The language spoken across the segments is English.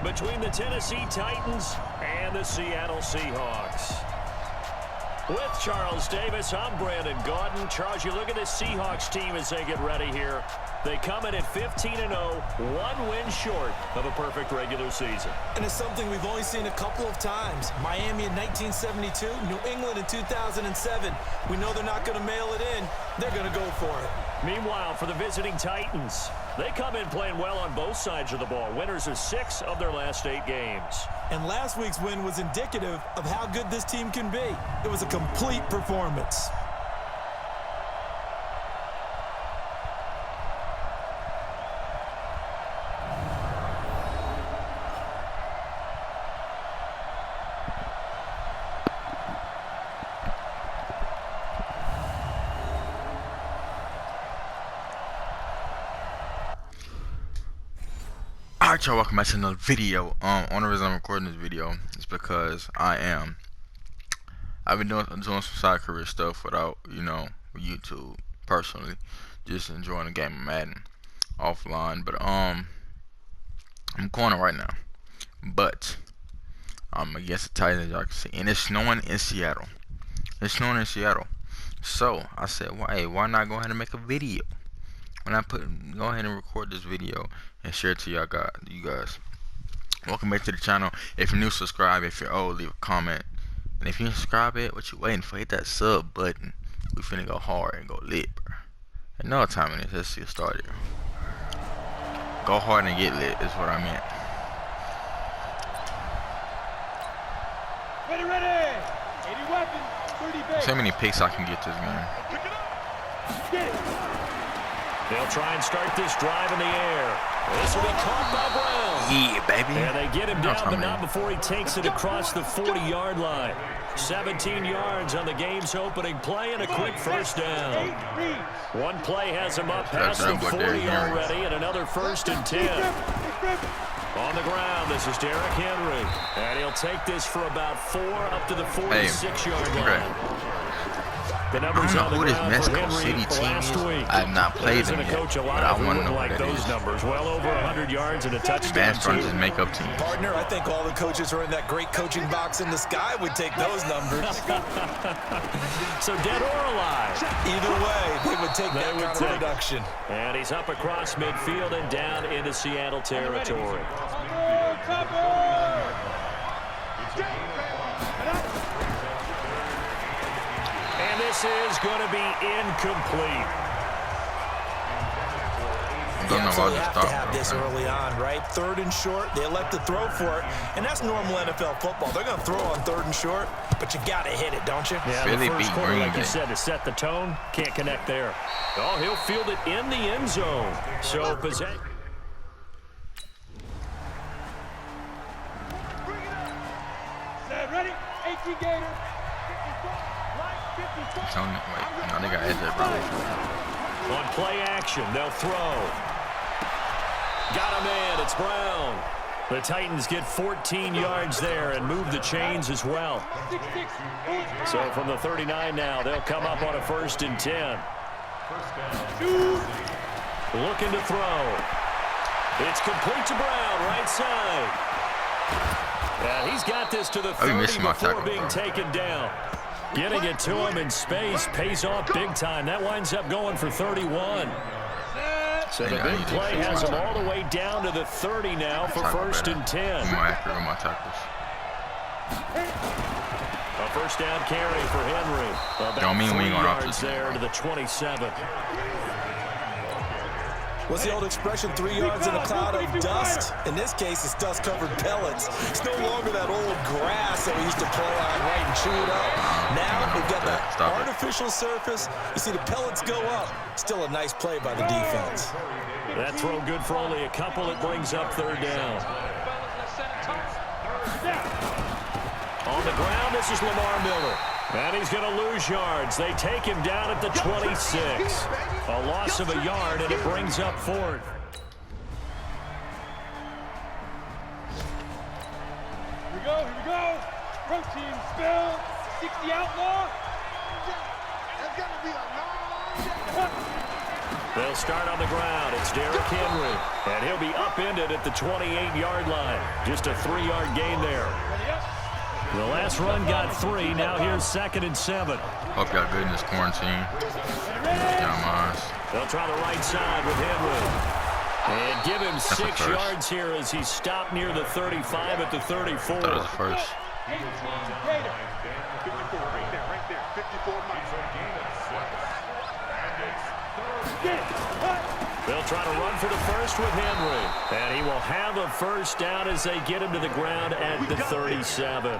between the Tennessee Titans and the Seattle Seahawks. With Charles Davis, I'm Brandon Gaudin. Charles, you look at this Seahawks team as they get ready here. They come in at 15-0, one win short of a perfect regular season. And it's something we've only seen a couple of times. Miami in 1972, New England in 2007. We know they're not going to mail it in. They're going to go for it. Meanwhile, for the visiting Titans, they come in playing well on both sides of the ball. Winners of 6 of their last 8 games. And last week's win was indicative of how good this team can be. It was a complete performance. Alright, y'all, welcome back to another video. Only reason I'm recording this video is because I've been doing some side career stuff without, YouTube personally, just enjoying the game of Madden offline. But I'm corner right now, but I'm against the Titans, as y'all can see, and it's snowing in Seattle. So I said, why not go ahead and make a video? When go ahead and record this video and share it to you guys. Welcome back to the channel. If you're new, subscribe. If you're old, leave a comment. And if you subscribe it, what you waiting for? Hit that sub button. We finna go hard and go lit, bro. And no time in this. Let's get started. Go hard and get lit is what I meant. Ready. 80 weapons. 30 base. So many picks I can get this game. Get it. They'll try and start this drive in the air. This will be caught by Brown. Yeah, baby. And they get him down, but not before he takes it across the 40-yard line. 17 yards on the game's opening play and a quick first down. One play has him up past the 40 already, and another 1st and 10. On the ground, this is Derrick Henry. And he'll take this for about 4 up to the 46-yard line. The numbers I don't know on the who this ground Mexico for Henry City team is. week. I have not played them yet, Coach a lot but I want to know like what that those is. numbers. Well over 100 yards and a touchdown. Advanced Runs makeup team. Partner, I think all the coaches who are in that great coaching box in the sky would take those numbers. So dead or alive. Either way, they would take that kind of production. And he's up across midfield and down into Seattle territory. And this is going to be incomplete. You absolutely have to have this early on, right? 3rd and short, they elect to throw for it, and that's normal NFL football. They're going to throw on 3rd and short, but you got to hit it, don't you? Yeah, really the first beat quarter, Green like you Bay. said, to set the tone, can't connect there. Oh, he'll field it in the end zone. So possession. Ready? 18 Gator. No, they got AJ Brown. On play action, they'll throw. Got him in, it's Brown. The Titans get 14 yards there and move the chains as well. So from the 39 now, they'll come up on a 1st and 10. Looking to throw. It's complete to Brown, right side. Yeah, he's got this to the 30 before being taken down. Getting it to him in space pays off big time. That winds up going for 31. So the big play has him all the way down to the 30 now for 1st and 10. I'm more accurate on my tackles. A 1st down carry for Henry. Don't mean we ain't going off 3 yards there to the 27. What's the old expression, 3 yards in a cloud of dust? In this case, it's dust-covered pellets. It's no longer that old grass that we used to play on, right, and chew it up. Now we've got that artificial surface. You see the pellets go up. Still a nice play by the defense. That throw good for only a couple. It brings up 3rd down. On the ground, this is Lamar Miller. And he's going to lose yards. They take him down at the 26. A loss of a yard, and it brings up 4th. Here we go. Protein spill. 60 outlaw. That's got to be a long. They'll start on the ground. It's Derrick Henry. And he'll be upended at the 28-yard line. Just a 3-yard gain there. The last run got 3. Now here's 2nd and 7. Hope y'all good in this quarantine. They'll try the right side with Henry. And give him 6 yards here as he's stopped near the 35 at the 34. That was the first. 18 Gator. 54 right there. 54 They'll try to run for the first with Henry. And he will have a first down as they get him to the ground at the 37.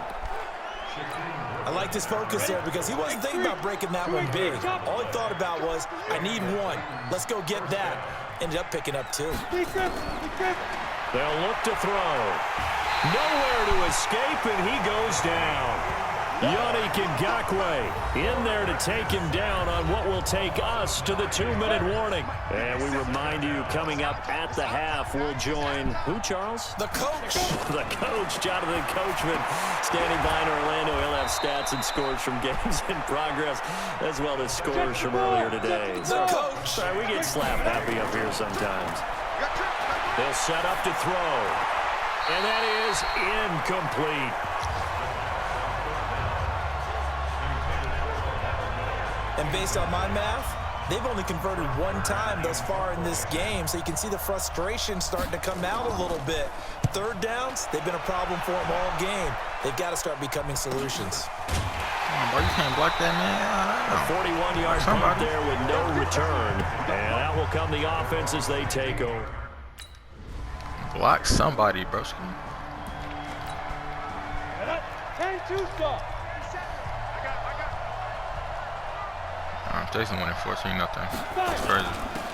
I liked his focus there because he wasn't thinking about breaking that one big. All he thought about was, I need 1. Let's go get that. Ended up picking up 2. They'll look to throw. Nowhere to escape, and he goes down. Yannick Ngakoue in there to take him down on what will take us to the 2-minute warning. And we remind you, coming up at the half, we'll join who, Charles? The coach. The coach, Jonathan Coachman, standing by in Orlando. He'll have stats and scores from games in progress, as well as scores from earlier today. The coach. Sorry, we get slap happy up here sometimes. They'll set up to throw. And that is incomplete. And based on my math, they've only converted 1 time thus far in this game, so you can see the frustration starting to come out a little bit. 3rd downs, they've been a problem for them all game. They've got to start becoming solutions. Boy, you can't block that, man. A 41-yard punt there with no return. And out will come the offense as they take over. Block somebody, bro. 10-2 stop. Jason winning 14-0. That's crazy.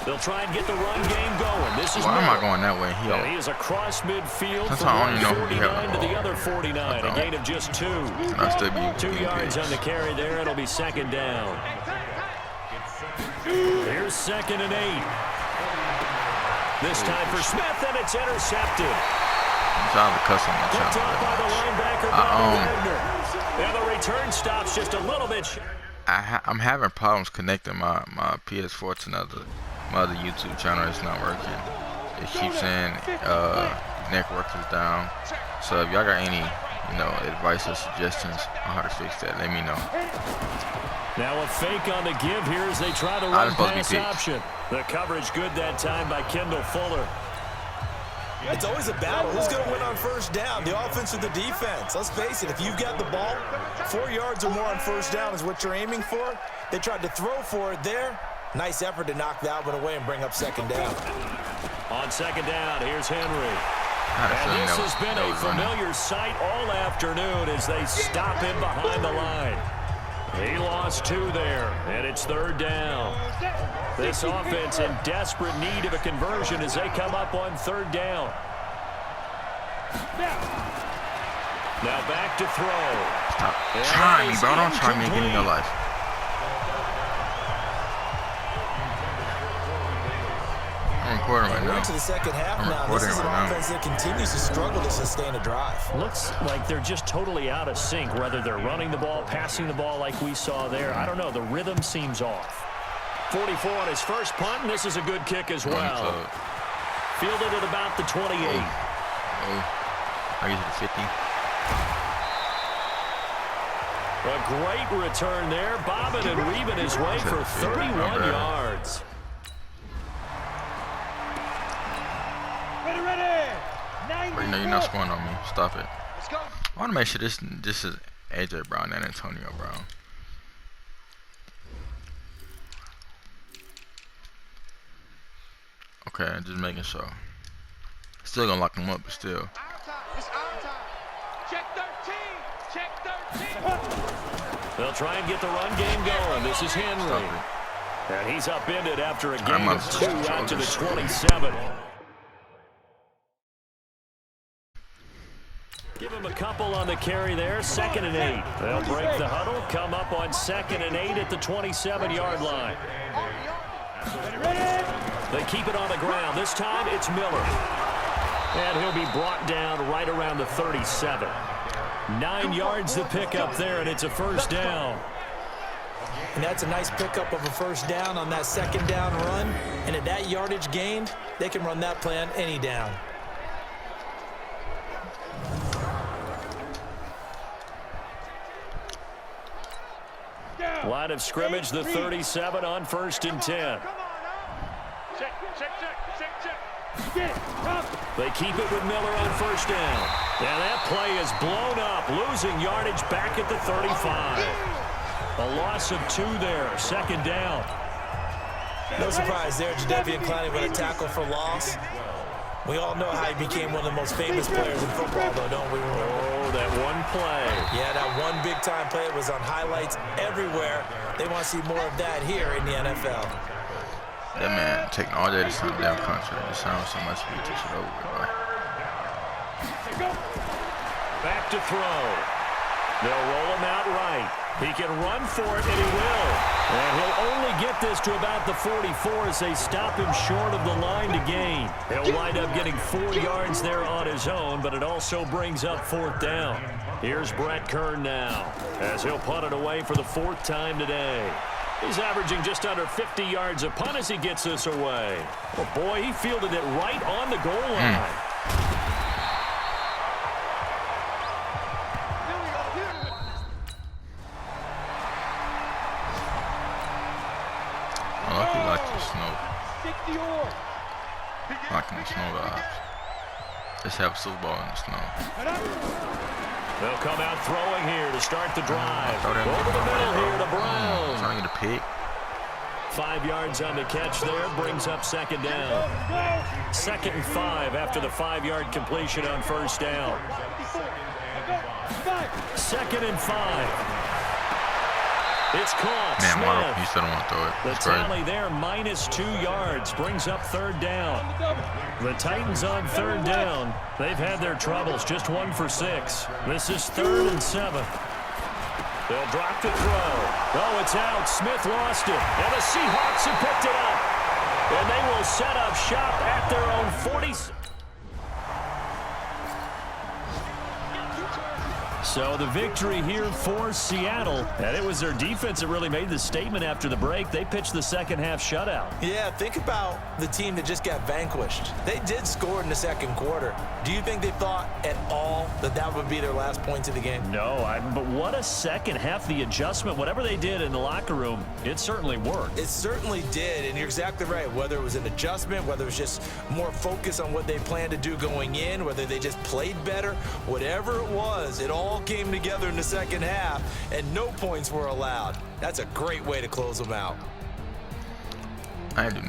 They'll try and get the run game going. This is Why am I going that way? He is across midfield That's from how I only know who he 49 has to the other 49. A gain of just 2. 2 yards on the carry there. It'll be 2nd down. Here's 2nd and 8. This time for Smith, and it's intercepted. I'm trying to cuss on my Picked channel. off by the linebacker, Wagner. And the return stops just a little bit. I'm having problems connecting my PS4 to my other YouTube channel. It's not working. It keeps saying network is down. So if y'all got any advice or suggestions on how to fix that, let me know. Now a fake on the give here as they try the run pass option. The coverage good that time by Kendall Fuller. It's always a battle. Who's going to win on 1st down, the offense or the defense? Let's face it, if you've got the ball, 4 yards or more on 1st down is what you're aiming for. They tried to throw for it there. Nice effort to knock that one away and bring up 2nd down. On 2nd down, here's Henry. And this has been a familiar sight all afternoon as they stop him behind the line. He lost 2 there, and it's 3rd down. This offense in desperate need of a conversion as they come up on 3rd down. Now back to throw. Stop trying me, bro. Don't try me again in your life. I'm recording right now. We're into the 2nd half now. This is an offense that continues to struggle to sustain a drive. Looks like they're just totally out of sync, whether they're running the ball, passing the ball like we saw there. I don't know. The rhythm seems off. 44 on his first punt, and this is a good kick as well. Fielded at about the 28. I get to the 50. A great return there. Bobbing and weaving his way for 31 yards. But you're not scoring on me. Stop it. I want to make sure this is AJ Brown and Antonio Brown. Okay, just making sure. Still gonna lock him up, but still. Check 13. Check 13. They'll try and get the run game going. This is Henry. And he's upended after a gain of 2 out to the 27. Give him a couple on the carry there. 2nd and 8. They'll break the huddle. Come up on 2nd and 8 at the 27-yard line. They keep it on the ground. This time it's Miller. And he'll be brought down right around the 37. 9 yards to pick up there, and it's a 1st down. And that's a nice pickup of a first down on that second down run. And at that yardage gained, they can run that play on any down. Line of scrimmage, the 37 on 1st and 10. They keep it with Miller on 1st down. And that play is blown up, losing yardage back at the 35. A loss of 2 there, 2nd down. No surprise there, Jadeveon Clowney with a tackle for loss. We all know how he became one of the most famous players in football, though, don't we? Oh, that one play. Yeah, that one big-time play was on highlights everywhere. They want to see more of that here in the NFL. That man taking all day to some damn country. It sounds so much to be just over with, boy. Back to throw. They'll roll him out right. He can run for it, and he will. And he'll only get this to about the 44 as they stop him short of the line to gain. He'll wind up getting 4 yards there on his own, but it also brings up 4th down. Here's Brett Kern now as he'll punt it away for the 4th time today. He's averaging just under 50 yards a punt as he gets this away. Oh, boy, he fielded it right on the goal line. Let's have a Super Bowl in the snow. They'll come out throwing here to start the drive. Over the middle here to Brown. Trying to get a pick. 5 yards on the catch there, brings up 2nd down. 2nd and 5 after the 5-yard completion on 1st down. 2nd and 5. It's caught. Man, you still don't want to throw it. The tally there, -2 yards, brings up 3rd down. The Titans on 3rd down. They've had their troubles, just 1 for 6. This is 3rd and 7. They'll drop the throw. Oh, it's out. Smith lost it. And the Seahawks have picked it up. And they will set up shop at their own 40. So the victory here for Seattle. And it was their defense that really made the statement after the break. They pitched the second-half shutout. Yeah, think about the team that just got vanquished. They did score in the 2nd quarter. Do you think they thought at all that that would be their last points of the game? No, but what a second half. The adjustment, whatever they did in the locker room, it certainly worked. It certainly did, and you're exactly right. Whether it was an adjustment, whether it was just more focus on what they planned to do going in, whether they just played better, whatever it was, it all came together in the 2nd half, and no points were allowed. That's a great way to close them out.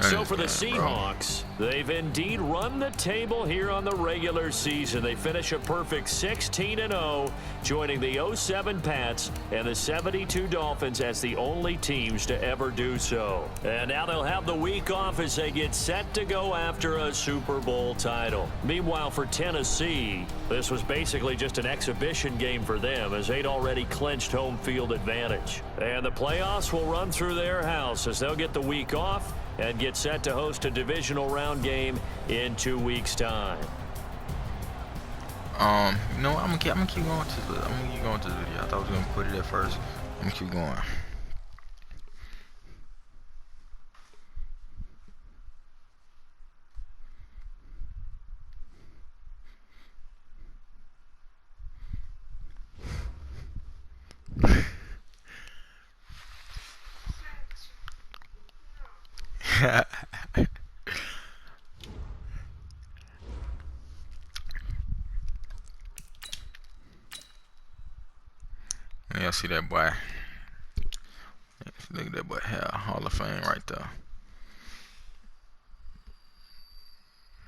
So for the Seahawks, they've indeed run the table here on the regular season. They finish a perfect 16-0, joining the 07 Pats and the 72 Dolphins as the only teams to ever do so. And now they'll have the week off as they get set to go after a Super Bowl title. Meanwhile, for Tennessee, this was basically just an exhibition game for them as they'd already clinched home field advantage. And the playoffs will run through their house as they'll get the week off and get set to host a divisional round game in 2 weeks' time. You know what? I'm gonna keep going to this video. I thought I was gonna put it at first. I'm gonna keep going. Y'all see that boy? Look at that boy. Hall of Fame right there.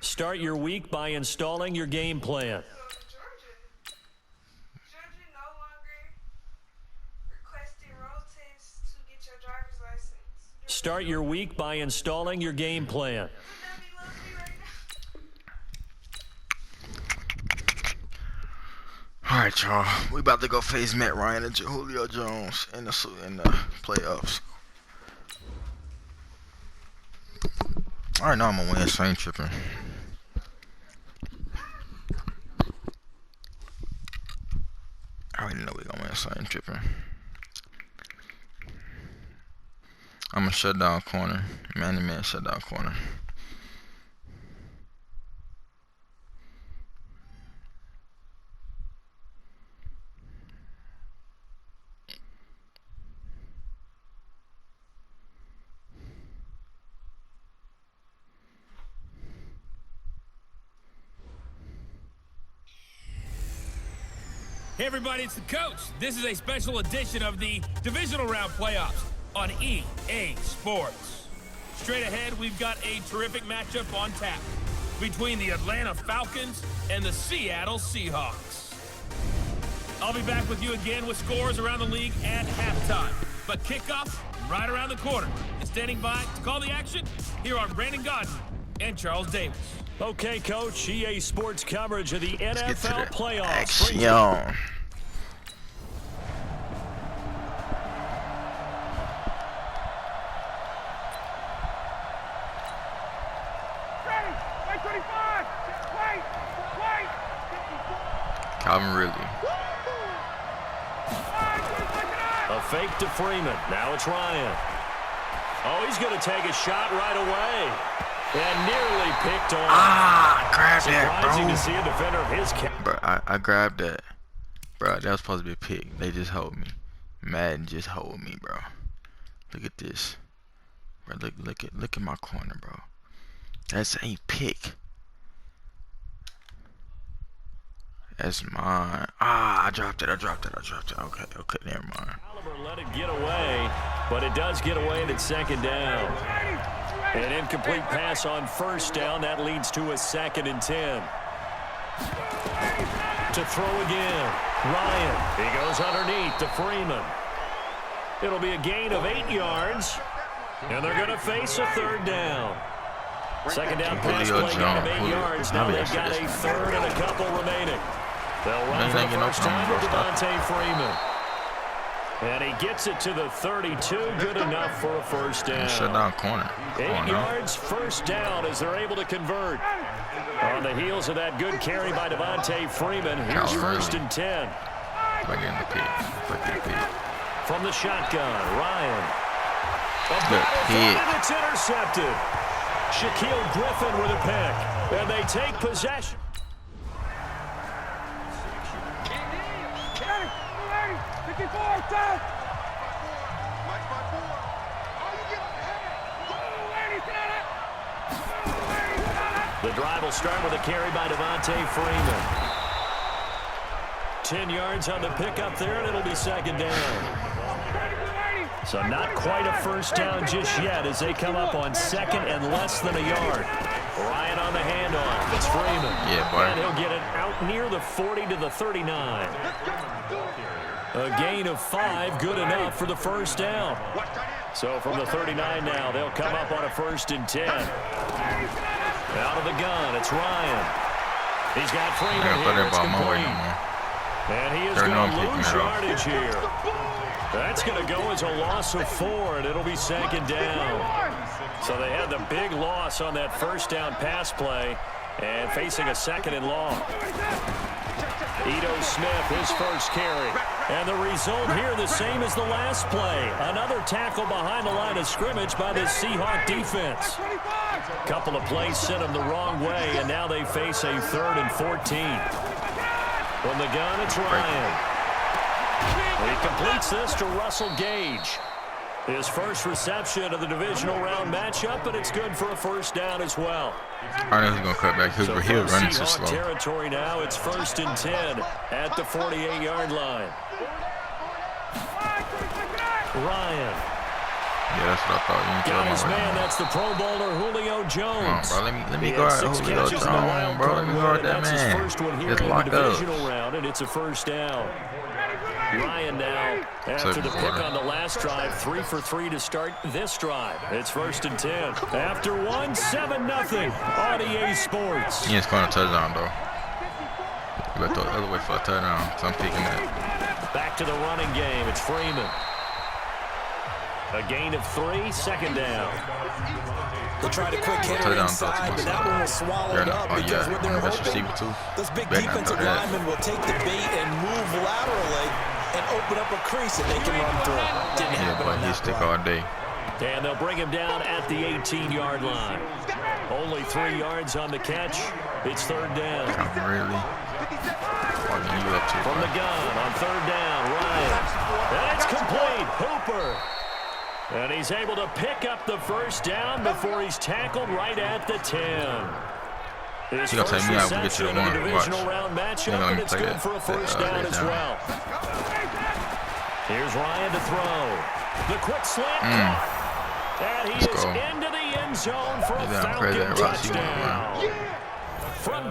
Start your week by installing your game plan. Start your week by installing your game plan. All right, y'all. We about to go face Matt Ryan and Julio Jones in the playoffs. I already know I'm gonna win, so I ain't tripping. I already know we're gonna win, so I ain't tripping. I'm a shutdown corner. Man shutdown corner. Hey everybody, it's the coach. This is a special edition of the Divisional Round Playoffs on EA Sports. Straight ahead, we've got a terrific matchup on tap between the Atlanta Falcons and the Seattle Seahawks. I'll be back with you again with scores around the league at halftime. But kickoff right around the corner. And standing by to call the action, here are Brandon Godden and Charles Davis. Okay, Coach, EA Sports coverage of the NFL playoffs. Action. Calvin Ridley. A fake to Freeman. Now it's Ryan. Oh, he's going to take a shot right away. And nearly picked on. Grab that, bro. Surprising to see a defender of his cap. Bro, I grabbed that. Bro, that was supposed to be a pick. They just hold me. Madden just hold me, bro. Look at this. Bro, look at my corner, bro. That's a pick. That's mine. I dropped it. Okay, never mind. Oliver let it get away, but it does get away and it's second down. An incomplete pass on first down. That leads to a 2nd and 10. To throw again. Ryan. He goes underneath to Freeman. It'll be a gain of 8 yards. And they're going to face a 3rd down. Second down pass play gain of 8 yards. Now they've got a 3rd and a couple remaining. They'll run for the first time with Devontae Freeman. And he gets it to the 32. Good enough for a first down. Shut down corner. 8 yards, first down as they're able to convert. On the heels of that good carry by Devontae Freeman, here's first and 10. From the shotgun, Ryan. It's intercepted. Shaquille Griffin with a pick. And they take possession. The drive will start with a carry by Devontae Freeman. 10 yards on the pickup there, and it'll be second down. So not quite a first down just yet as they come up on 2nd and less than a yard. Ryan on the handoff. It's Freeman. Yeah, boy. And he'll get it out near the 40 to the 39. A gain of 5, good enough for the first down. So from the 39 now, they'll come up on a 1st and 10. Out of the gun, it's Ryan. He's got Freeman here. It's complete. And he is going to lose yardage here. That's going to go as a loss of 4, and it'll be second down. So they had the big loss on that first down pass play and facing a 2nd and long. Ito Smith, his first carry. And the result here the same as the last play. Another tackle behind the line of scrimmage by the Seahawk defense. Couple of plays sent them the wrong way, and now they face a 3rd and 14. From the gun, it's Ryan. He completes this to Russell Gage. His first reception of the divisional round matchup, but it's good for a first down as well. I know he's going to cut back. He was running too slow. Territory now. It's 1st and 10 at the 48-yard line. Ryan. Yeah, that's what I thought. Got his man. That's the Pro Bowler Julio Jones. Come on, bro. Let me guard Julio Jones, bro. Let me guard that man. That's his first one here in the divisional round, and it's a first down. Ryan now, after the pick on the last drive, 3 for 3 to start this drive. It's 1st and 10. After 1, 7-0 on EA Sports. He ain't scoring a touchdown, though. You better throw the other way for a touchdown, so I'm picking that. Back to the running game. It's Freeman. A gain of 3, second down. They tried a quick hitter inside, but that one was swallowed up because what they're hoping, those big defensive linemen will take the bait and move laterally and open up a crease that they can run through. Didn't happen on that play. All day. And they'll bring him down at the 18-yard line. Only 3 yards on the catch. It's third down. Really? From the gun on third down, Ryan. And it's complete. Hooper. And he's able to pick up the first down before he's tackled right at the 10. His first reception in the divisional round matchup, and it's good for a first down as well. Here's Ryan to throw. The quick slant. And he is into the end zone for a Falcon touchdown. From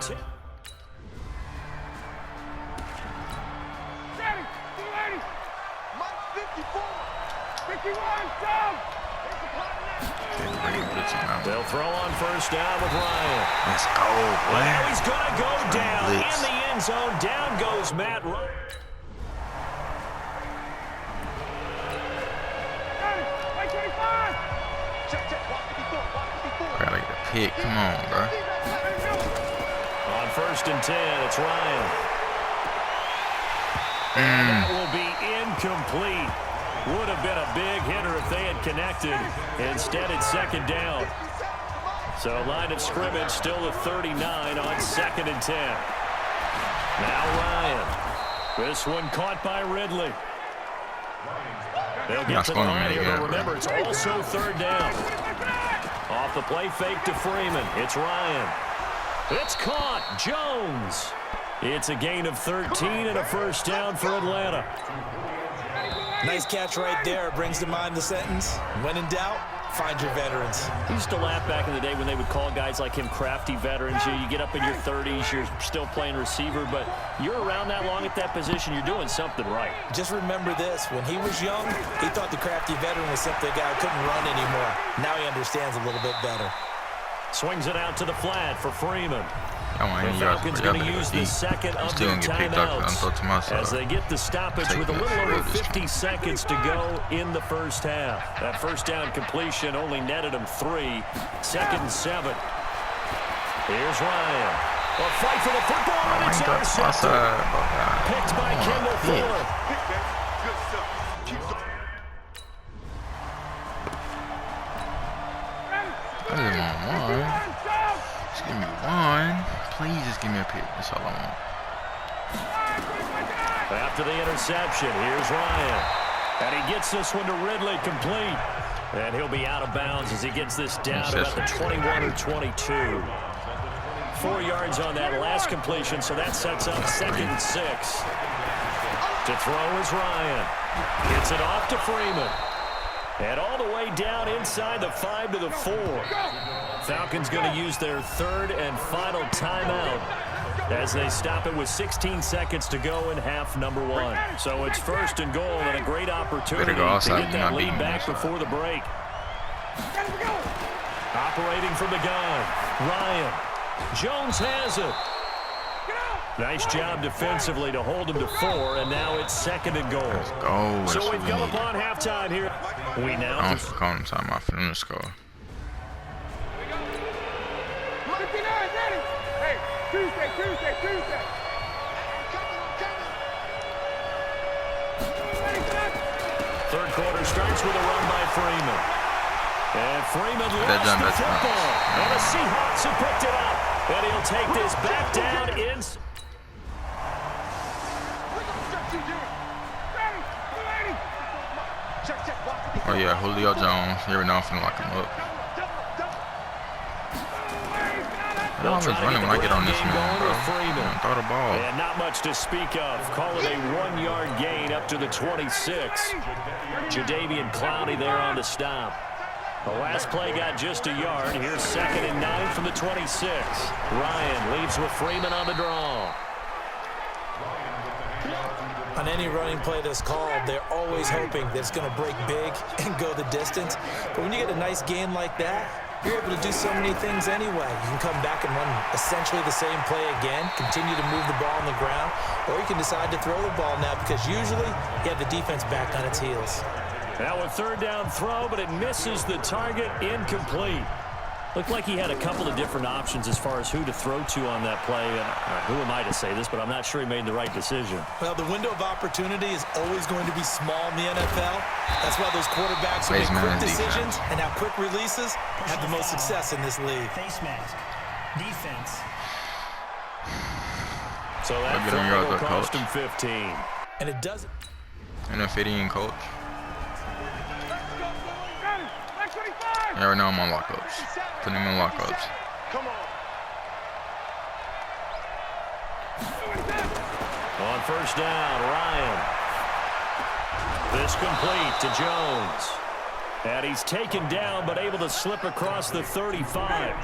they'll throw on first down with Ryan. Let's go, boy. Now he's going to go down in the end zone. Down goes Matt Ryan. Gotta get a pick. Come on, bro. On first and 10, it's Ryan. And that will be incomplete. Would have been a big hitter if they had connected. Instead, it's second down. So line of scrimmage still at 39 on second and 10. Now Ryan. This one caught by Ridley. They'll get to the line here, but remember, it's also third down. Off the play fake to Freeman. It's Ryan. It's caught. Jones. It's a gain of 13 and a first down for Atlanta. Nice catch right there. Brings to mind the sentence, when in doubt, find your veterans. I used to laugh back in the day when they would call guys like him crafty veterans. You get up in your 30s, you're still playing receiver, but you're around that long at that position, you're doing something right. Just remember this. When he was young, he thought the crafty veteran was simply a guy who couldn't run anymore. Now he understands a little bit better. Swings it out to the flat for Freeman. The Falcons going to use the second of their timeouts as they get the stoppage with a little over 50 seconds to go in the first half. That first down completion only netted him 3. Second and 7. Here's Ryan. A fight for the football, and it's intercepted. Picked by Kendall Fuller. Just give me one. Please just give me a pick. That's all I want. After the interception, here's Ryan. And he gets this one to Ridley complete. And he'll be out of bounds as he gets this down about the 21 or 22. 4 yards on that last completion, so that sets up second and 6. To throw is Ryan. Gets it off to Freeman. And all the way down inside the 5 to the 4. Falcons going to use their third and final timeout as they stop it with 16 seconds to go in half number 1. So it's first and goal and a great opportunity to get that lead back before the break. Operating from the gun, Ryan. Jones has it. Nice job defensively to hold him to 4, and now it's second and goal. Let's go. So we've come upon halftime here. We now I'm calling time off for them to score. Tuesday. Third quarter starts with a run by Freeman. And Freeman lost the football. And the Seahawks have picked it up. And he'll take this back down in. Oh yeah, Julio Jones. Every now and then lock him up. I always running when I get on this man, bro. Throw the ball. And not much to speak of. Call it a 1-yard gain up to the 26. Jadeveon Clowney there on the stop. The last play got just a yard. Here's second and 9 from the 26. Ryan leaves with Freeman on the draw. On any running play that's called, they're always hoping that it's going to break big and go the distance. But when you get a nice gain like that, you're able to do so many things anyway. You can come back and run essentially the same play again, continue to move the ball on the ground, or you can decide to throw the ball now because usually you have the defense back on its heels. Now a third down throw, but it misses the target, incomplete. Looked like he had a couple of different options as far as who to throw to on that play. And who am I to say this, but I'm not sure he made the right decision. Well, the window of opportunity is always going to be small in the NFL. That's why those quarterbacks who make quick decisions and have quick releases have the most success in this league. Face mask. Defense. So that throw will cost him 15. And it doesn't. And a fitting coach. Yeah, right now I'm on lockups. Putting him on lockups. Come on. On first down, Ryan. This complete to Jones. And he's taken down, but able to slip across the 35.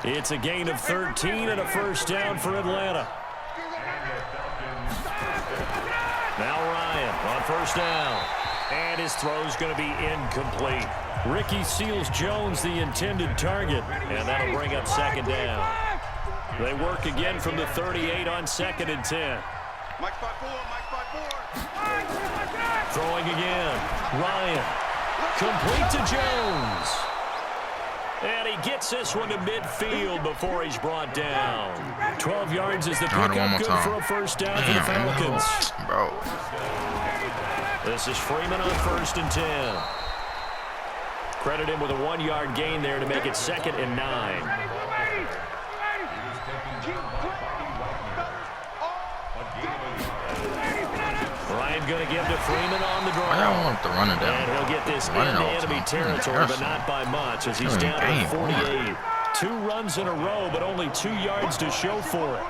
It's a gain of 13 and a first down for Atlanta. Now Ryan on first down. And his throw's going to be incomplete. Ricky Seals Jones the intended target, and that'll bring up second down. They work again from the 38 on 2nd and 10. Mike 5-4, Mike 5-4. Throwing again. Ryan. Complete to Jones. And he gets this one to midfield before he's brought down. 12 yards is the pickup, good for a first down for the Falcons. Bro. This is Freeman on 1st and 10. Credit him with a 1-yard gain there to make it 2nd and 9. Ryan going to give to Freeman on the draw. I don't want to run it down. And he'll get this into enemy territory, but not by much as he's down at 48. 2 runs in a row, but only 2 yards to show for it.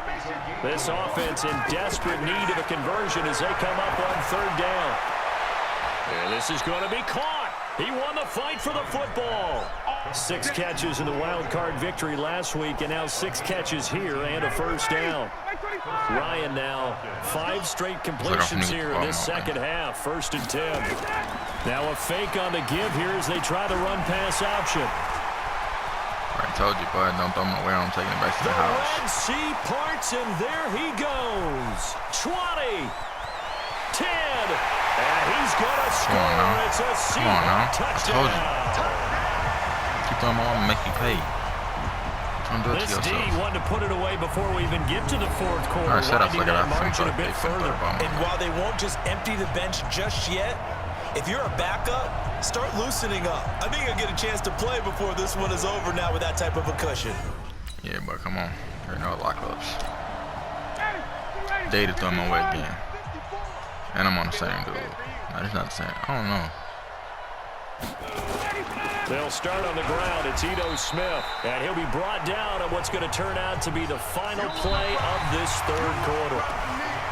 This offense in desperate need of a conversion as they come up on 3rd down. And this is going to be caught. He won the fight for the football. 6 catches in the wild card victory last week, and now 6 catches here and a first down. Ryan now 5 straight completions here in this second half. 1st and 10. Now a fake on the give here as they try the run pass option. I told you, bud, don't throw my way. I'm taking it back to the house. Red Sea parts, and there he goes. 20. 10. And he's going to score. It's a Seahawks touchdown. Keep throwing my arm and make you pay. This D wanted to put it away before we even get to the 4th quarter. I said I winding that margin a bit further. And while they won't just empty the bench just yet, if you're a backup, start loosening up. I think you'll get a chance to play before this one is over now with that type of a cushion. Yeah, but come on. There are no lockups. Day to throw my way again. And I'm on the same dude. No, it's not the same. I don't know. They'll start on the ground. It's Ito Smith. And he'll be brought down on what's going to turn out to be the final play of this 3rd quarter.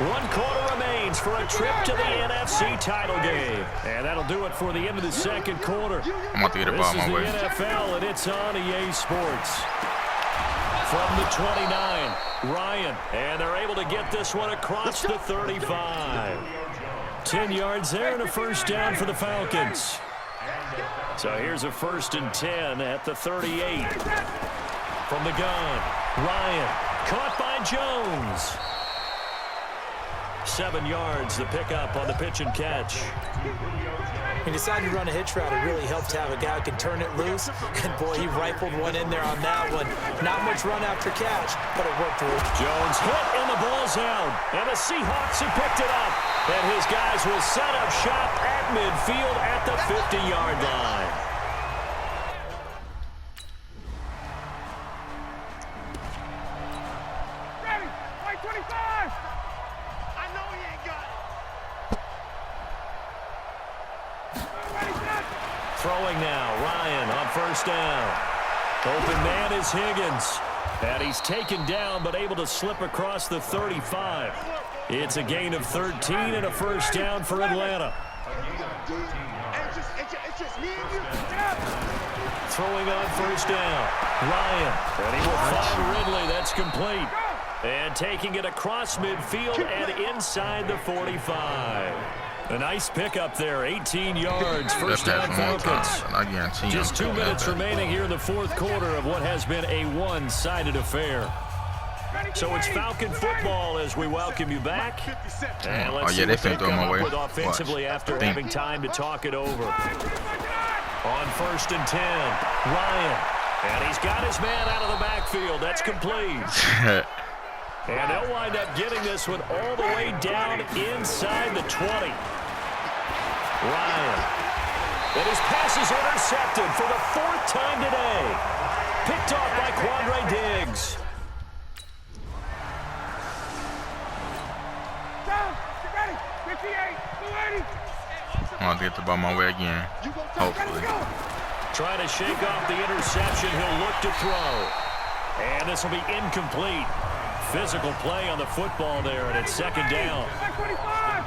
1 quarter remains for a trip to the NFC title game. And that'll do it for the end of the 2nd quarter. I'm about to get a ball my way. This is the NFL, and it's on EA Sports. From the 29, Ryan. And they're able to get this one across the 35. 10 yards there and a first down for the Falcons. So here's a 1st and 10 at the 38. From the gun, Ryan, caught by Jones. 7 yards, the pickup on the pitch and catch. He decided to run a hitch route. It really helped to have a guy who can turn it loose. And, boy, he rifled one in there on that one. Not much run after catch, but it worked through. Jones hit, and the ball's out. And the Seahawks have picked it up. And his guys will set up shop at midfield at the 50-yard line. Ready, white 25. I know he ain't got it. Throwing now, Ryan on first down. Open man is Higgins. And he's taken down, but able to slip across the 35. It's a gain of 13 and a first down for Atlanta. Throwing on first down, Ryan. And he will find Ridley. That's complete. And taking it across midfield and inside the 45. A nice pickup there, 18 yards, first down Falcons. Just 2 minutes remaining here in the 4th quarter of what has been a one-sided affair. So it's Falcon football as we welcome you back. And let's see what they come up with offensively after having time to talk it over. On 1st and 10, Ryan. And he's got his man out of the backfield. That's complete. And they'll wind up getting this one all the way down inside the 20. Ryan. And his pass is intercepted for the 4th time today. Picked off by Quandre Diggs. I'm going to get the ball my way again, hopefully. Trying to shake off the interception. He'll look to throw. And this will be incomplete. Physical play on the football there, and it's 2nd down.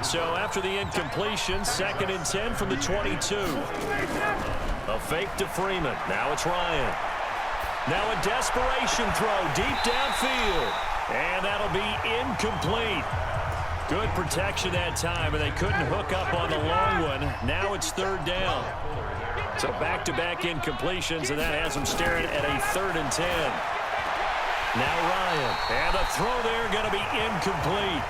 So after the incompletion, 2nd and 10 from the 22. A fake to Freeman. Now it's Ryan. Now a desperation throw deep downfield. And that'll be incomplete. Good protection that time, and they couldn't hook up on the long one. Now it's 3rd down. So back-to-back incompletions, and that has them staring at a 3rd and 10. Now Ryan. And the throw there going to be incomplete.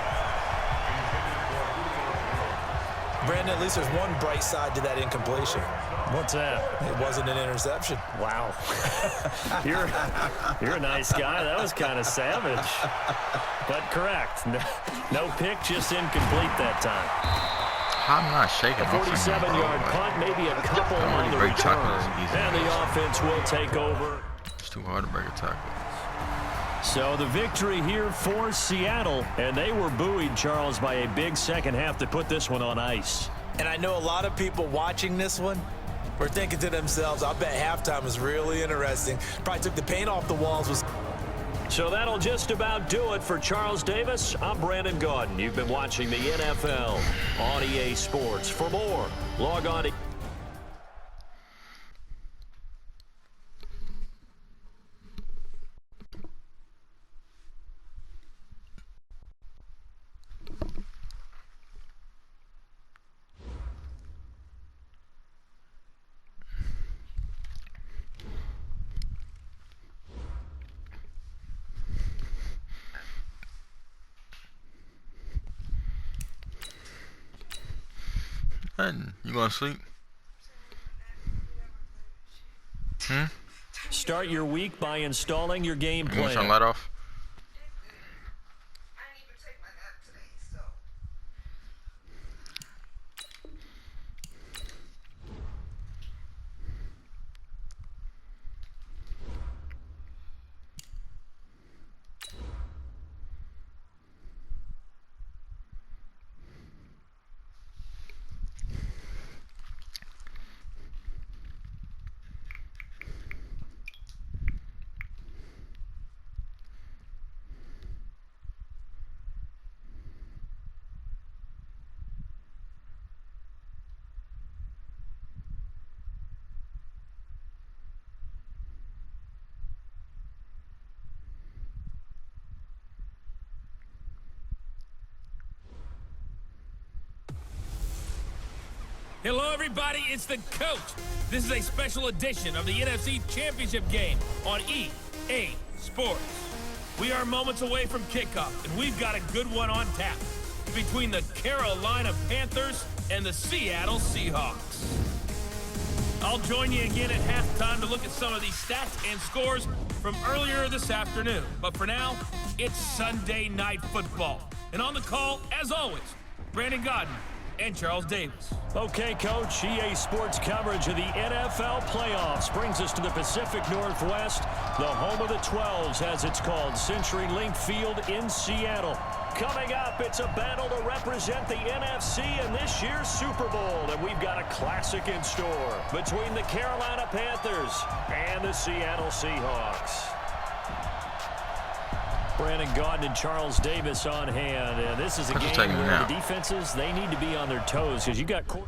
Brandon, at least there's one bright side to that incompletion. What's that? It wasn't an interception. Wow. You're a nice guy. That was kind of savage. But correct. No pick, just incomplete that time. I'm not shaking. A 47-yard punt, maybe a couple on the return. And the offense will take over. It's too hard to break a tackle. So the victory here for Seattle, and they were buoyed, Charles, by a big second half to put this one on ice. And I know a lot of people watching this one were thinking to themselves, I bet halftime was really interesting. Probably took the paint off the walls. So that'll just about do it for Charles Davis. I'm Brandon Gaudin. You've been watching the NFL on EA Sports. For more, log on to You going to sleep? start your week by installing your game You want to plan. turn the light off? Hello, everybody. It's the coach. This is a special edition of the NFC Championship game on EA Sports. We are moments away from kickoff, and we've got a good one on tap between the Carolina Panthers and the Seattle Seahawks. I'll join you again at halftime to look at some of these stats and scores from earlier this afternoon. But for now, it's Sunday Night Football. And on the call, as always, Brandon Gaudin and Charles Davis. Okay, Coach, EA Sports coverage of the NFL playoffs brings us to the Pacific Northwest, the home of the 12s, as it's called, CenturyLink Field in Seattle. Coming up, it's a battle to represent the NFC in this year's Super Bowl, and we've got a classic in store between the Carolina Panthers and the Seattle Seahawks. Brandon Gaudin and Charles Davis on hand, and this is a game where the defenses, they need to be on their toes because you got. All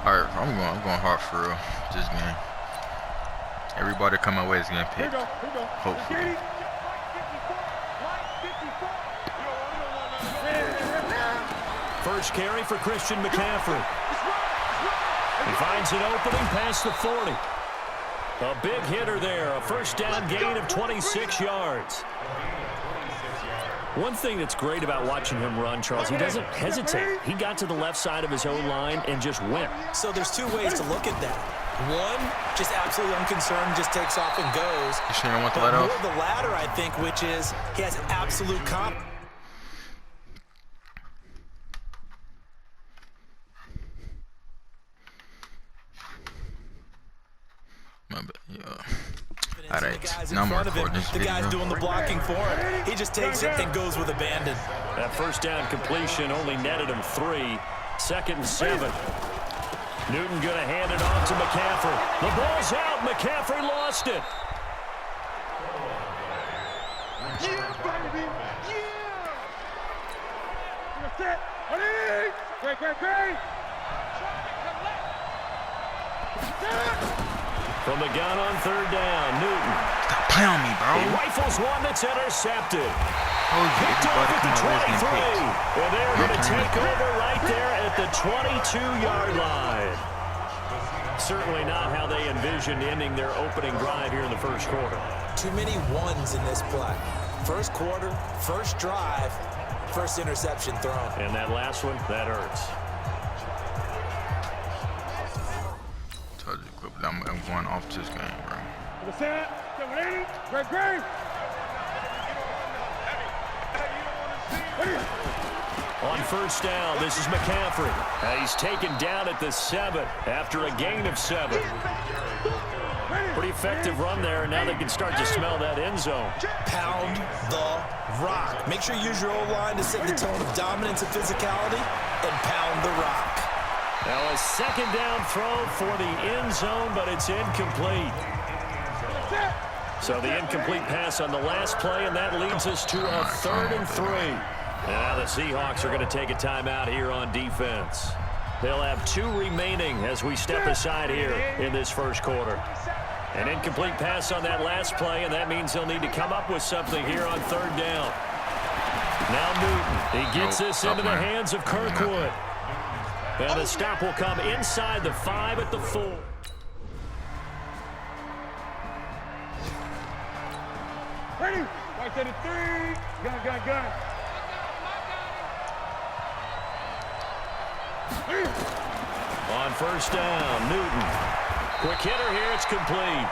right, I'm going hard for real this game. Everybody come my way is getting picked. Hopefully. First carry for Christian McCaffrey. He finds an opening past the 40. A big hitter there, a first down gain of 26 yards. One thing that's great about watching him run, Charles, he doesn't hesitate. He got to the left side of his own line and just went. So there's two ways to look at that. One, just absolutely unconcerned, just takes off and goes. You sure you want to But let more off? the latter, I think, which is he has absolute confidence. Alright, now I'm recording this video. The guy's doing the blocking for him. He just takes it and goes with abandon. That first down completion only netted him 3. 2nd and 7. Newton going to hand it off to McCaffrey. The ball's out. McCaffrey lost it. Yeah, baby. Yeah. Great. From the gun on 3rd down, Newton. Stop playing on me, bro. He rifles one that's intercepted. Oh, Picked off at the 23. Picked. And they're going to take over right there at the 22-yard line. Certainly not how they envisioned ending their opening drive here in the first quarter. Too many ones in this play. First quarter, first drive, first interception thrown. And that last one, that hurts. I'm going off this game, bro. Great. On 1st down, this is McCaffrey. He's taken down at the 7 after a gain of 7. Pretty effective run there, and now they can start to smell that end zone. Pound the rock. Make sure you use your O-line to set the tone of dominance and physicality, and pound the rock. Now a 2nd down throw for the end zone, but it's incomplete. So the incomplete pass on the last play, and that leads us to a 3rd and 3. Now the Seahawks are going to take a timeout here on defense. They'll have 2 remaining as we step aside here in this first quarter. An incomplete pass on that last play, and that means they'll need to come up with something here on 3rd down. Now Newton, he gets this into the hands of Kirkwood. And the stop will come inside the 5 at the 4. Ready? Right to the 3. Gun. On 1st down, Newton. Quick hitter here, it's complete.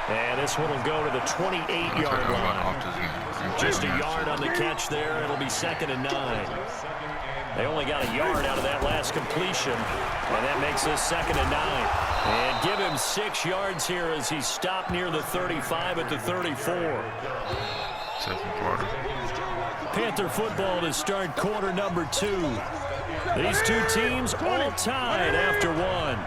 And this one will go to the 28-yard line. Just a yard on the catch there. It'll be 2nd and 9. They only got a yard out of that last completion, and that makes this 2nd and 9. And give him 6 yards here as he stopped near the 35 at the 34. 2nd quarter. Panther football to start quarter number 2. These 2 teams all tied after 1.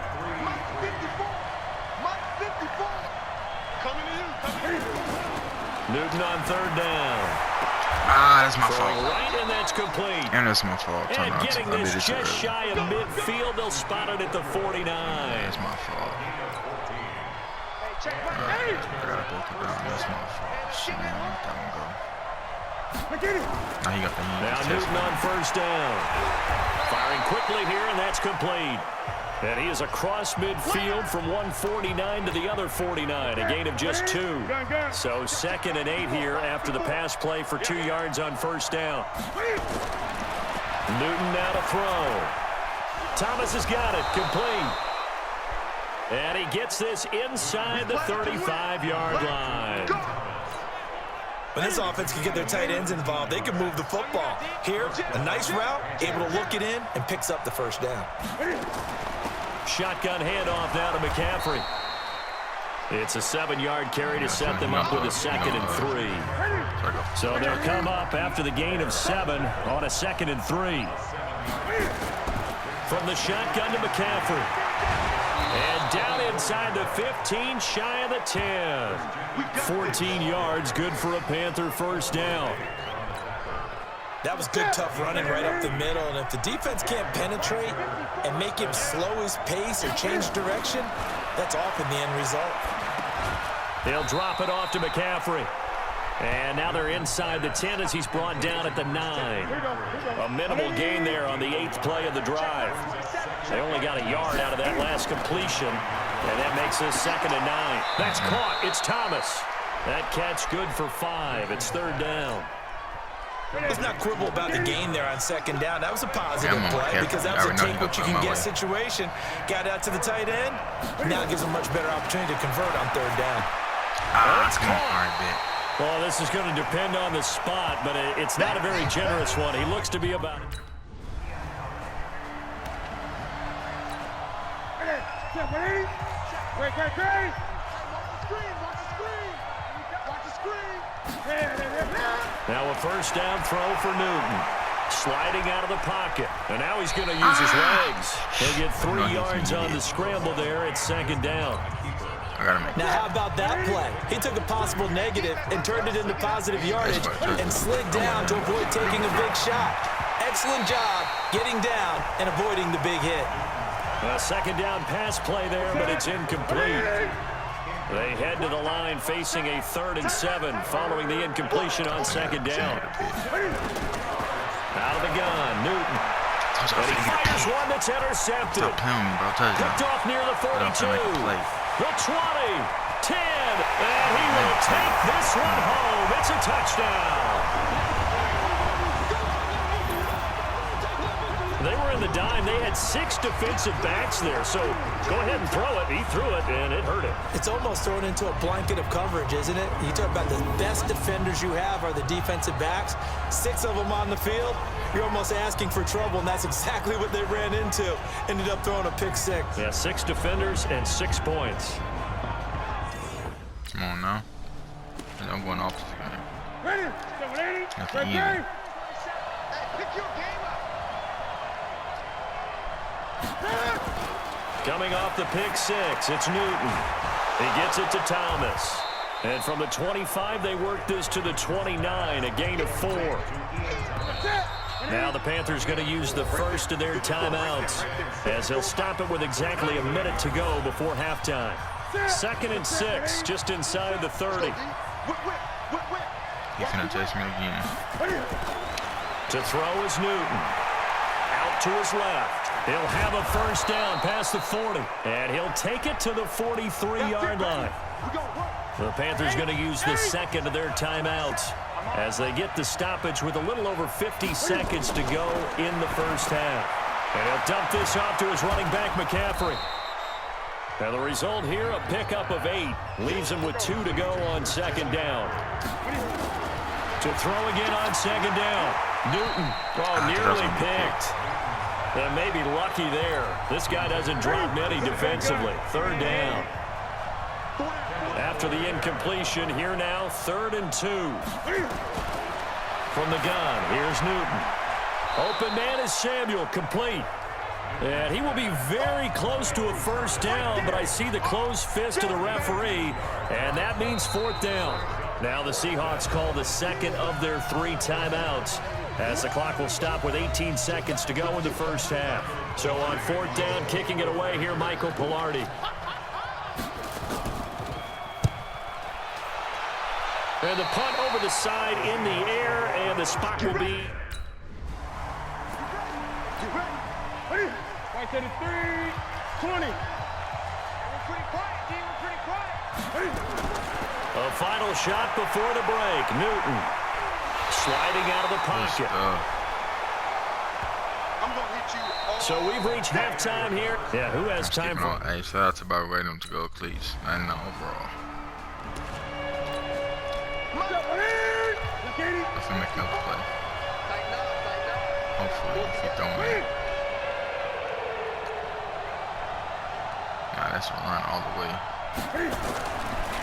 Newton on 3rd down. That's my fault. Right, and that's complete. And that's my fault. And getting this just shy of midfield, they'll spot it at the 49. That's my fault. I gotta both of them. That's my fault. Shit, man, let that one go. Now he got the Now Newton on 1st down. Firing quickly here, and that's complete. And he is across midfield from 149 to the other 49, a gain of just 2. So 2nd and 8 here after the pass play for 2 yards on 1st down. Newton now to throw. Thomas has got it, complete. And he gets this inside the 35-yard line. When this offense can get their tight ends involved, they can move the football. Here, a nice route, able to look it in, and picks up the 1st down. Shotgun handoff now to McCaffrey. It's a 7-yard carry to set them up with a 2nd and 3. So they'll come up after the gain of 7 on a 2nd and 3. From the shotgun to McCaffrey. And down inside the 15, shy of the 10. 14 yards, good for a Panther 1st down. That was good, tough running right up the middle. And if the defense can't penetrate and make him slow his pace or change direction, that's often the end result. He'll drop it off to McCaffrey. And now they're inside the 10 as he's brought down at the 9. A minimal gain there on the 8th play of the drive. They only got a yard out of that last completion, and that makes this 2nd and 9. That's caught. It's Thomas. That catch good for 5. It's 3rd down. Let's not quibble about the gain there on second down. That was a positive play because that was a take-what-you-can-get situation. Got out to the tight end. Now it gives them much better opportunity to convert on third down. Come on, all right, bit. Well, this is going to depend on the spot, but it's not a very generous one. He looks to be about it. Now a first down throw for Newton. Sliding out of the pocket. And now he's going to use his legs. He'll get 3 yards on the scramble there at second down. Now how about that play? He took a possible negative and turned it into positive yardage and slid down to avoid taking a big shot. Excellent job getting down and avoiding the big hit. A second down pass play there, but it's incomplete. They head to the line facing a 3rd and 7 following the incompletion on second down. Out of the gun, Newton. And he fires one that's intercepted. Picked off near the 42. The 20, 10, and he will take this one home. It's a touchdown. They were in the dime. They had 6 defensive backs there, so go ahead and throw it. He threw it, and it hurt him. It's almost thrown into a blanket of coverage, isn't it? You talk about the best defenders you have are the defensive backs. 6 of them on the field. You're almost asking for trouble, and that's exactly what they ran into. Ended up throwing a pick 6. Yeah, 6 defenders and 6 points. Come on now. I'm going off. Nothing easy. Coming off the pick 6, it's Newton. He gets it to Thomas. And from the 25, they work this to the 29, a gain of 4. Now the Panthers going to use the first of their timeouts as they'll stop it with exactly a minute to go before halftime. 2nd and 6, just inside the 30. He's going to chase me again. To throw is Newton. Out to his left. He'll have a first down past the 40. And he'll take it to the 43-yard line. The Panthers going to use the second of their timeouts as they get the stoppage with a little over 50 seconds to go in the first half. And he'll dump this off to his running back, McCaffrey. And the result here, a pickup of 8. Leaves him with 2 to go on second down. To throw again on second down. Newton, nearly picked. And maybe lucky there. This guy doesn't drop many defensively. 3rd down. After the incompletion, here now, 3rd and 2. From the gun, here's Newton. Open man is Samuel, complete. And he will be very close to a first down, but I see the closed fist of the referee, and that means 4th down. Now the Seahawks call the second of their 3 timeouts, as the clock will stop with 18 seconds to go in the first half. So on 4th down, kicking it away here, Michael Pilardi. And the punt over the side in the air, and the spot will be... Right to the 3, 20. We're pretty quiet, D. We're pretty quiet. A final shot before the break. Newton sliding out of the pocket. I'm going to hit you all. So we've reached halftime here. Yeah, who has time for... Hey, shout out to Bobby Random to go cleats. And overall. Let's make another play. Hopefully, if he throwing it. Nah, that's a run all the way.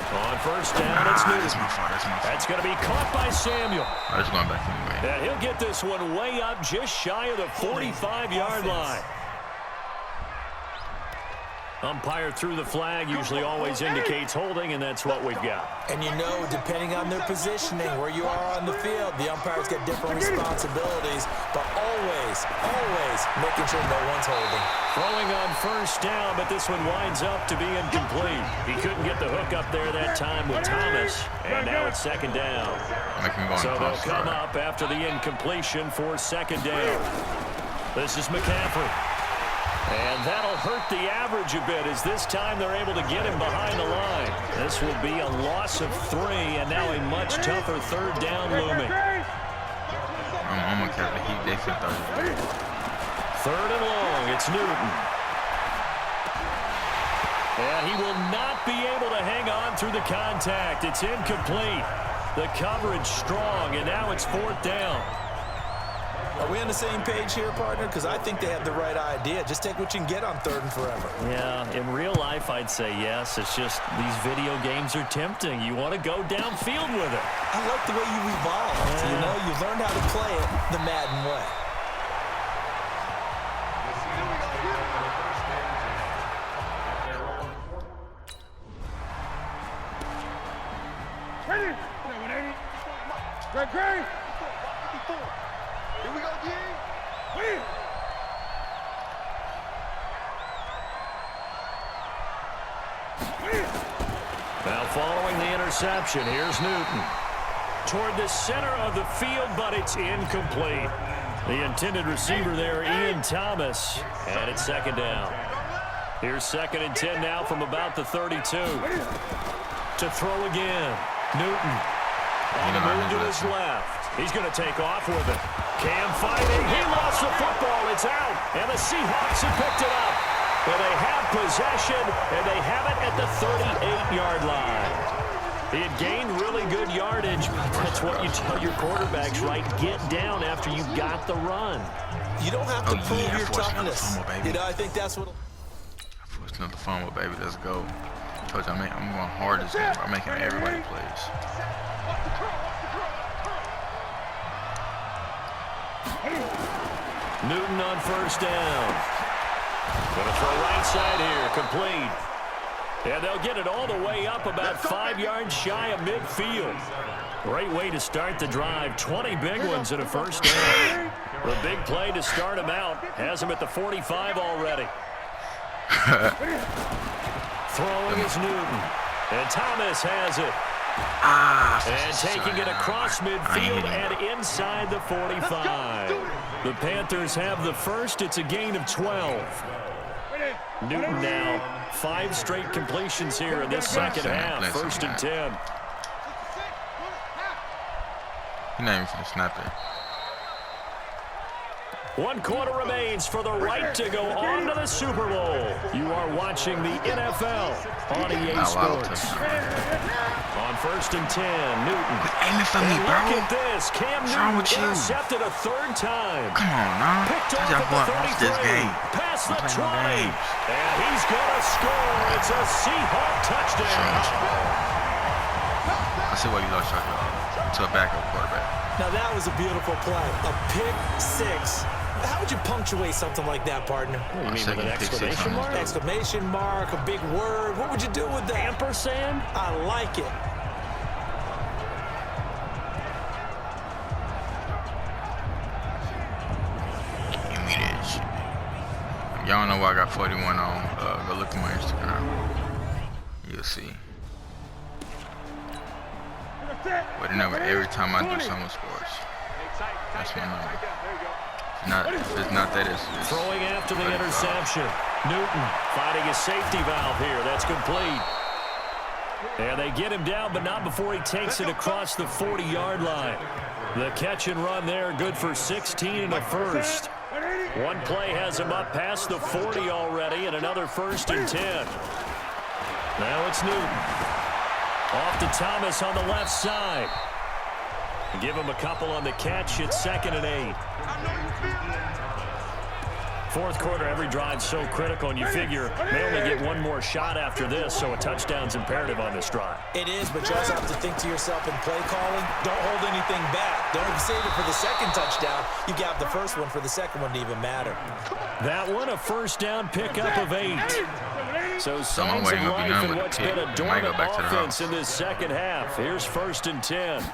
On first down, it's Newton. That's my fault. That's going to be caught by Samuel. I was going back anyway. And he'll get this one way up just shy of the 45-yard line. Umpire threw the flag, usually always indicates holding, and that's what we've got. And you know, depending on their positioning, where you are on the field, the umpires get different responsibilities, but always making sure no one's holding. Throwing on first down, but this one winds up to be incomplete. He couldn't get the hook up there that time with Thomas, and now it's second down. So they'll come up after the incompletion for second down. This is McCaffrey. And that'll hurt the average a bit as this time they're able to get him behind the line. This will be a loss of 3 and now a much tougher 3rd down looming. definitely throw it. 3rd and long. It's Newton. And he will not be able to hang on through the contact. It's incomplete. The coverage strong, and now it's 4th down. Are we on the same page here, partner? Because I think they have the right idea. Just take what you can get on 3rd and forever. Yeah, in real life, I'd say yes. It's just these video games are tempting. You want to go downfield with it. I like the way you evolved. Yeah. You know, you learned how to play it the Madden way. Ready? 180. Great. Here we go, G. Win. Now following the interception, here's Newton. Toward the center of the field, but it's incomplete. The intended receiver there, Ian Thomas, and it's 2nd down. Here's 2nd and 10 now from about the 32. To throw again, Newton. On the move to his left. He's going to take off with it. Cam fighting. He lost the football. It's out. And the Seahawks have picked it up. And they have possession, and they have it at the 38-yard line. He had gained really good yardage, but that's what you tell your quarterbacks, right? Get down after you got the run. You don't have to prove your toughness. You know, I think that's what... I forced another fumble, baby. Let's go. I told you I'm going hard this game. I'm making everybody plays. Newton on 1st down. Going to throw right side here, complete. And they'll get it all the way up about 5 yards shy of midfield. Great way to start the drive. 20 big ones in a 1st down. The big play to start him out. Has him at the 45 already. Throwing is Newton. And Thomas has it. And taking it across midfield and inside the 45. The Panthers have the first. It's a gain of 12. Newton now 5 straight completions here in this 2nd half. 1st and 10. He's not even finna snap it. 1 quarter remains for the right to go on to the Super Bowl. You are watching the NFL on EA Sports. On 1st and 10, Newton. Quit aiming for me, bro. Look at this. Cam Newton intercepted a 3rd time. Come on, now. Picked off Y'all at the watch 33. this game. Past the 20. No And he's going to score. It's a Seahawk touchdown. I see why you lost your to a backup quarterback. Now, that was a beautiful play. A pick 6. How would you punctuate something like that, partner? What do you mean, with an exclamation mark? Exclamation mark, a big word. What would you do with that? Ampersand? I like it. Give me that shit. Y'all know why I got 41 on. Go look at my Instagram. You'll see. But remember, every time I do something with sports, that's my number. If it's not that, it's throwing after the interception. Newton finding a safety valve here. That's complete. And they get him down, but not before he takes it across the 40-yard line. The catch and run there, good for 16 in the 1st. 1 play has him up past the 40 already, and another 1st and 10. Now it's Newton. Off to Thomas on the left side. Give him a couple on the catch. It's 2nd and 8. 4th quarter, every drive's so critical, and you figure they only get 1 more shot after this, so a touchdown's imperative on this drive. It is, but you also have to think to yourself in play calling, don't hold anything back. Don't save it for the 2nd touchdown. You got the 1st one for the 2nd one to even matter. That one, a 1st down pickup of 8. So signs of life in what's been a dormant offense in this 2nd half. Here's 1st and 10.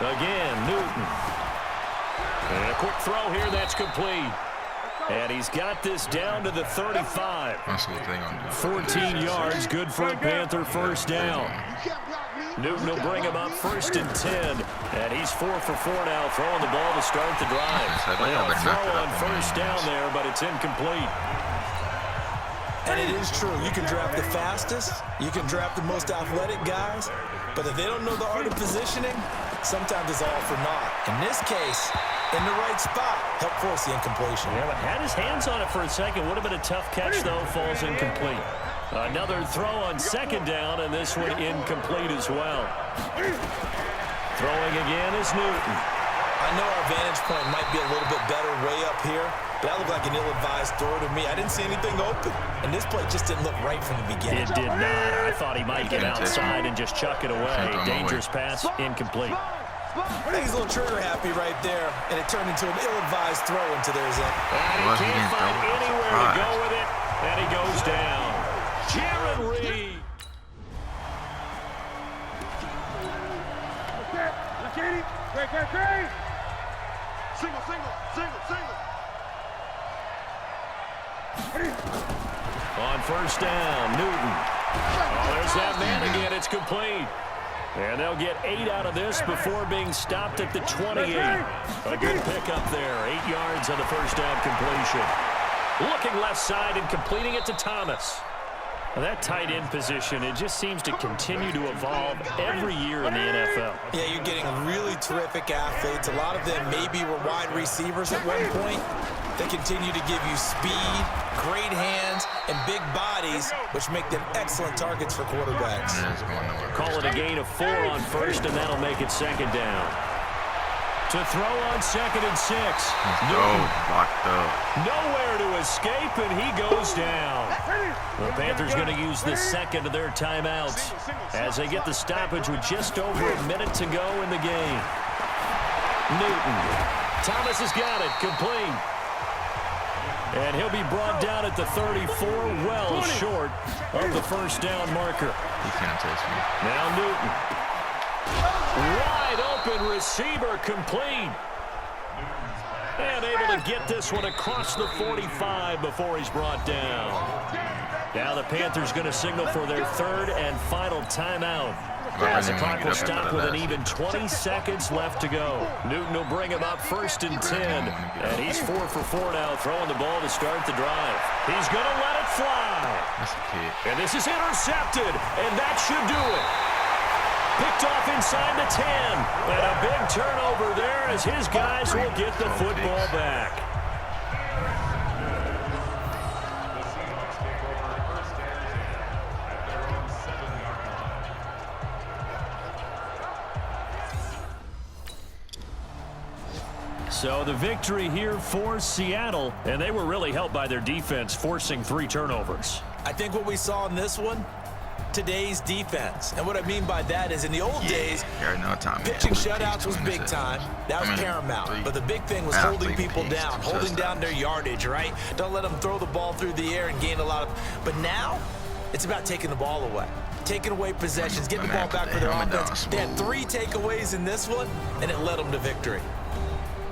Again, Newton. And a quick throw here, that's complete. And he's got this down to the 35. 14 yards, good for a Panther 1st down. Newton will bring him up 1st and 10. And he's 4 for 4 now, throwing the ball to start the drive. A throw on 1st down there, but it's incomplete. And it is true. You can draft the fastest. You can draft the most athletic guys. But if they don't know the art of positioning, sometimes it's all for naught. In this case, in the right spot, helped force the incompletion. Yeah, but had his hands on it for a second. Would have been a tough catch, though. Falls incomplete. Another throw on second down, and this one incomplete as well. Throwing again is Newton. I know our vantage point might be a little bit better way up here, but that looked like an ill-advised throw to me. I didn't see anything open, and this play just didn't look right from the beginning. It did not. I thought he might get outside and just chuck it away. Dangerous pass, incomplete. I think he's a little trigger-happy right there, and it turned into an ill-advised throw into their zone. And he can't find anywhere to go with it, and he goes down. Jaron Reed. Great. Single. On first down, Newton. Oh, there's that man again. It's complete. And they'll get 8 out of this before being stopped at the 28. A good pickup there. 8 yards on the first down completion. Looking left side and completing it to Thomas. Well, that tight end position, it just seems to continue to evolve every year in the NFL. Yeah, you're getting really terrific athletes. A lot of them maybe were wide receivers at one point. They continue to give you speed, great hands, and big bodies, which make them excellent targets for quarterbacks. Call it a gain of 4 on first, and that'll make it second down. To throw on 2nd and 6. Locked up. Nowhere to escape, and he goes down. The Panthers going to use the second of their timeouts as they get the stoppage with just over a minute to go in the game. Newton. Thomas has got it. Complete. And he'll be brought down at the 34, well short of the first down marker. He can't touch me. Now Newton. Wide open receiver, complete. And able to get this one across the 45 before he's brought down. Now the Panthers going to signal for their 3rd and final timeout. As the clock will stop with an even 20 seconds left to go. Newton will bring him up 1st and 10. And he's 4 for 4 now, throwing the ball to start the drive. He's going to let it fly. And this is intercepted, and that should do it. Picked off inside the 10. And a big turnover there as his guys will get the football back. So the victory here for Seattle, and they were really helped by their defense forcing 3 turnovers. I think what we saw in this one, today's defense. And what I mean by that is in the old days, pitching shutouts was big time. That was paramount. But the big thing was holding people down, holding down their yardage, right? Don't let them throw the ball through the air and gain a lot of... But now, it's about taking the ball away. Taking away possessions, getting the ball back for their offense. They had 3 takeaways in this one, and it led them to victory.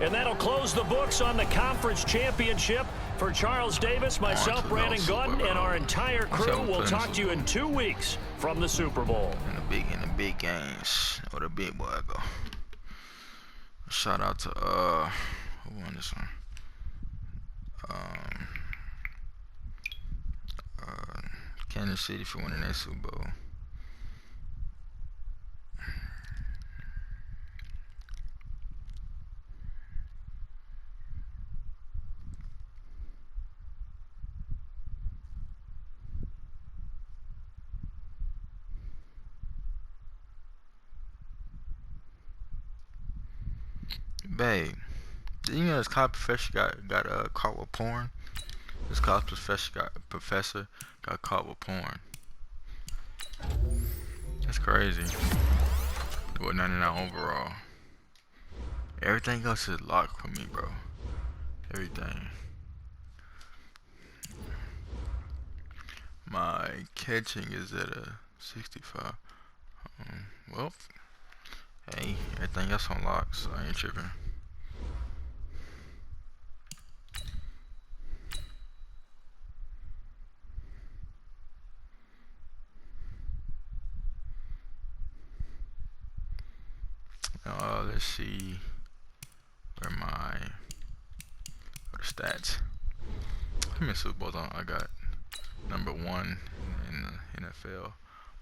And that'll close the books on the conference championship. For Charles Davis, myself, Brandon Gordon, and our entire crew, we'll talk to you in 2 weeks from the Super Bowl. In the big games, where the big boy go. Shout out to who won this one? Kansas City for winning that Super Bowl. Babe, you know this college professor got caught with porn? This college professor got caught with porn. That's crazy. With 99 overall. Everything else is locked for me, bro. Everything. My catching is at a 65. Well, hey, everything else on lock, so I ain't tripping. Let's see where the stats. How many Super Bowls I got? Number 1 in the NFL.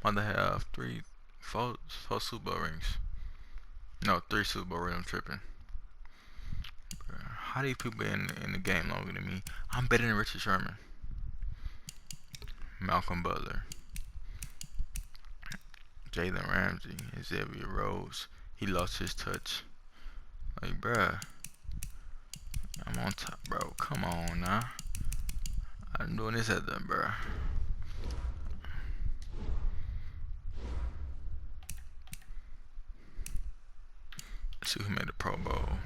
I'm about to have 4 Super Bowl rings. No, 3 Super Bowl rings. I'm tripping. How do you people been in the game longer than me? I'm better than Richard Sherman, Malcolm Butler, Jalen Ramsey, Xavier Rhodes. He lost his touch. Like, bruh, I'm on top, bro. Come on now. I'm doing this at them, bruh. Let's see who made the Pro Bowl.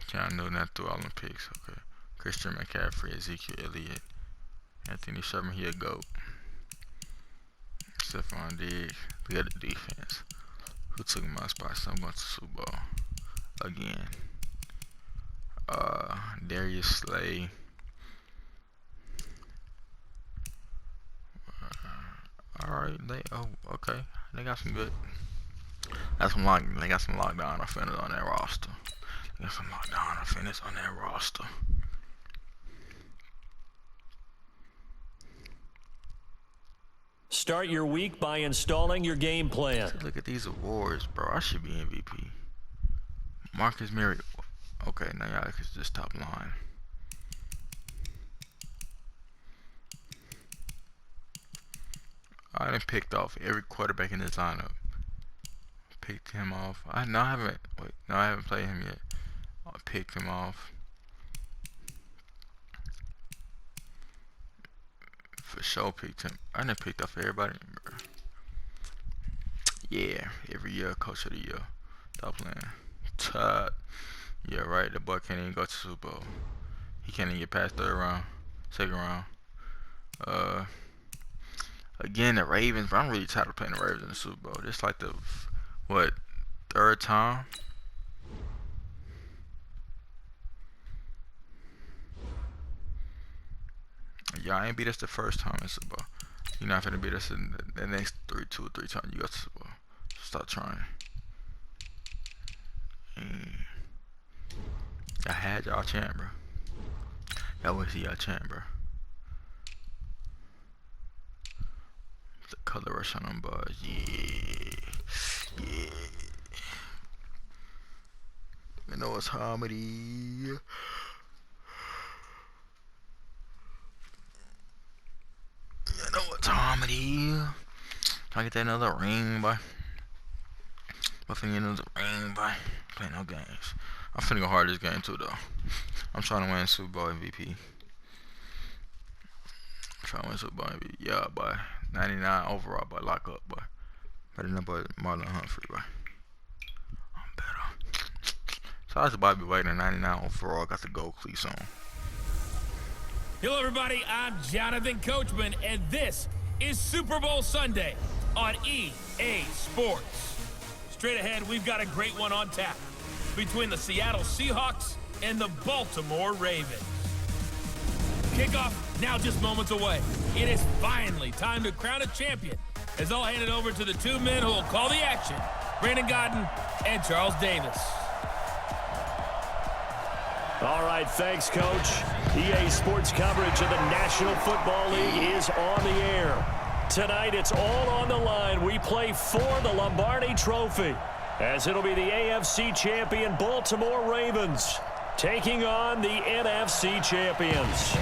Can't know that through Olympics. Okay. Christian McCaffrey, Ezekiel Elliott, Anthony Sherman, he a GOAT. Stephon Diggs. We got the defense. Who took my spot? So I'm going to Super Bowl again. Darius Slay. Alright, okay. They got some good. They got some lockdown offenders on that roster. Start your week by installing your game plan. Look at these awards, bro. I should be MVP. Marcus Mariota. Okay, now y'all can just top line. I done picked off every quarterback in this lineup. Picked him off. I haven't played him yet. I picked him off. For sure picked him. I done picked off everybody, bro. Yeah, every year, coach of the year. Top lane. Top. Yeah, right. The boy can't even go to Super Bowl. He can't even get past third round, second round. Again, the Ravens. But I'm really tired of playing the Ravens in the Super Bowl. This like the third time. Y'all ain't beat us the first time in Super Bowl. You're not gonna beat us in the next 2 or 3 times you got to Super Bowl. Stop trying. I had y'all chant, bro. Y'all want to see y'all chant, bro. The color rush on them boys. Yeah. You know it's harmony. You know it's harmony. I get that another ring, boy. I'm finna get another ring, boy. Playing no games. I'm finna go hard this game too, though. I'm trying to win Super Bowl MVP. Yeah, boy. 99 overall, boy. Lock up, boy. Better than boy Marlon Humphrey, boy. I'm better. So I was about to be waiting 99 overall. Got the gold cleats on. Hello, everybody. I'm Jonathan Coachman, and this is Super Bowl Sunday on EA Sports. Straight ahead, we've got a great one on tap between the Seattle Seahawks and the Baltimore Ravens. Kickoff now just moments away. It is finally time to crown a champion, as I'll hand it over to the 2 men who will call the action, Brandon Godden and Charles Davis. All right, thanks, Coach. EA Sports coverage of the National Football League is on the air. Tonight, it's all on the line. We play for the Lombardi Trophy, as it'll be the AFC champion Baltimore Ravens taking on the NFC champions.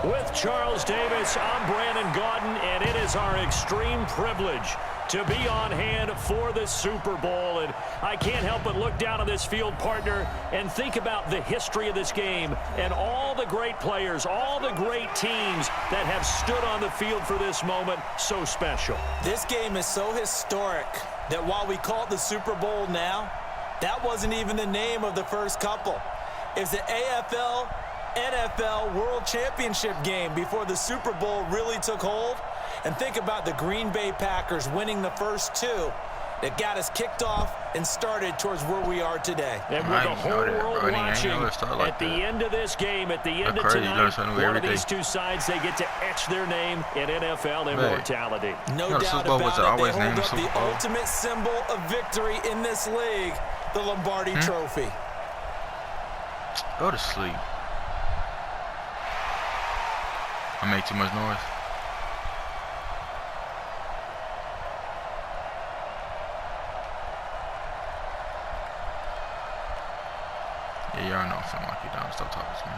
With Charles Davis, I'm Brandon Godden, and it is our extreme privilege to be on hand for the Super Bowl. And I can't help but look down on this field, partner, and think about the history of this game and all the great players, all the great teams that have stood on the field for this moment. So special. This game is so historic that while we call it the Super Bowl now, that wasn't even the name of the first couple. It's the AFL NFL World Championship game before the Super Bowl really took hold. And think about the Green Bay Packers winning the first 2 that got us kicked off and started towards where we are today. And with the whole world watching, at the end of this game, at the end of tonight, one of these 2 sides, they get to etch their name in NFL immortality. No doubt about it, they hold up the ultimate symbol of victory in this league, the Lombardi Trophy. Go to sleep. I make too much noise. Yeah, y'all know I'm finna lock you down. Stop talking to me.